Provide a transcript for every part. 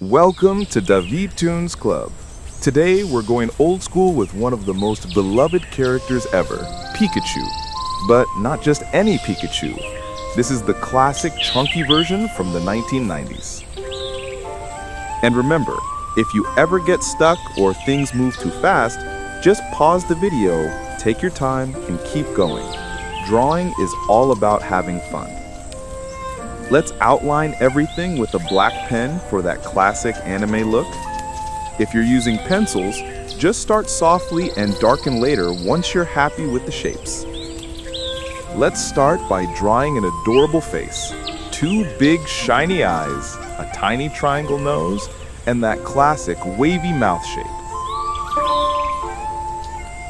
Welcome to Davi Toons Club. Today we're going old school with one of the most beloved characters ever, Pikachu. But not just any Pikachu. This is the classic chunky version from the 1990s. And remember, if you ever get stuck or things move too fast, just pause the video, take your time, and keep going. Drawing is all about having fun. Let's outline everything with a black pen for that classic anime look. If you're using pencils, just start softly and darken later once you're happy with the shapes. Let's start by drawing an adorable face. 2 big shiny eyes, a tiny triangle nose, and that classic wavy mouth shape.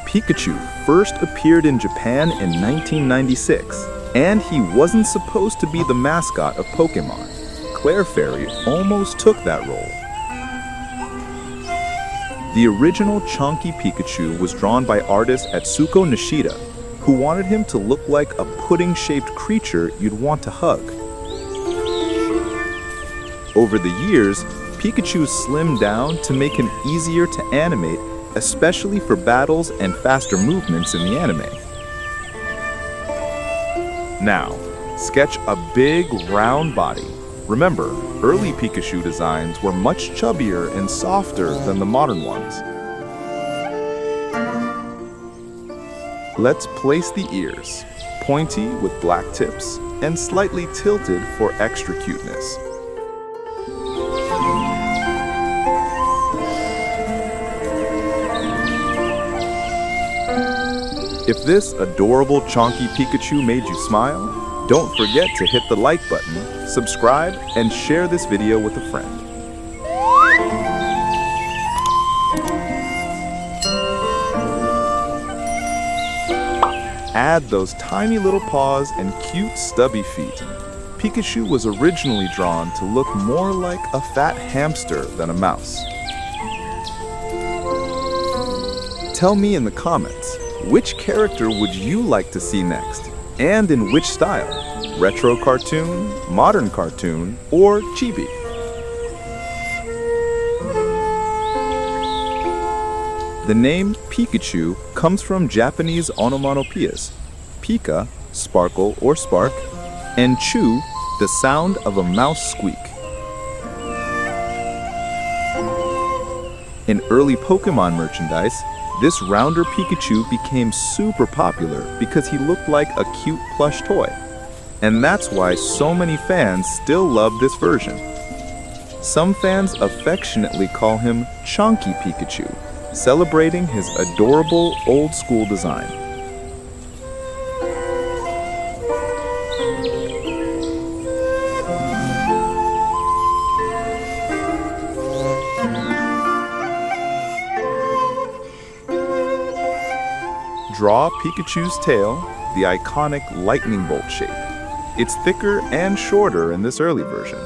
Pikachu first appeared in Japan in 1996. And he wasn't supposed to be the mascot of Pokémon. Claire Fairy almost took that role. The original Chonky Pikachu was drawn by artist Atsuko Nishida, who wanted him to look like a pudding-shaped creature you'd want to hug. Over the years, Pikachu slimmed down to make him easier to animate, especially for battles and faster movements in the anime. Now, sketch a big, round body. Remember, early Pikachu designs were much chubbier and softer than the modern ones. Let's place the ears, pointy with black tips and slightly tilted for extra cuteness. If this adorable Chonky Pikachu made you smile, don't forget to hit the like button, subscribe, and share this video with a friend. Add those tiny little paws and cute stubby feet. Pikachu was originally drawn to look more like a fat hamster than a mouse. Tell me in the comments, which character would you like to see next? And in which style? Retro cartoon, modern cartoon, or chibi? The name Pikachu comes from Japanese onomatopoeias. Pika, sparkle or spark, and chu, the sound of a mouse squeak. In early Pokémon merchandise, this rounder Pikachu became super popular because he looked like a cute plush toy. And that's why so many fans still love this version. Some fans affectionately call him Chonky Pikachu, celebrating his adorable old-school design. Draw Pikachu's tail, the iconic lightning bolt shape. It's thicker and shorter in this early version.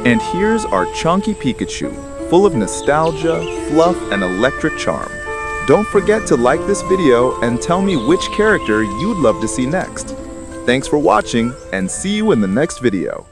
And here's our Chonky Pikachu, full of nostalgia, fluff, and electric charm. Don't forget to like this video and tell me which character you'd love to see next. Thanks for watching, and see you in the next video.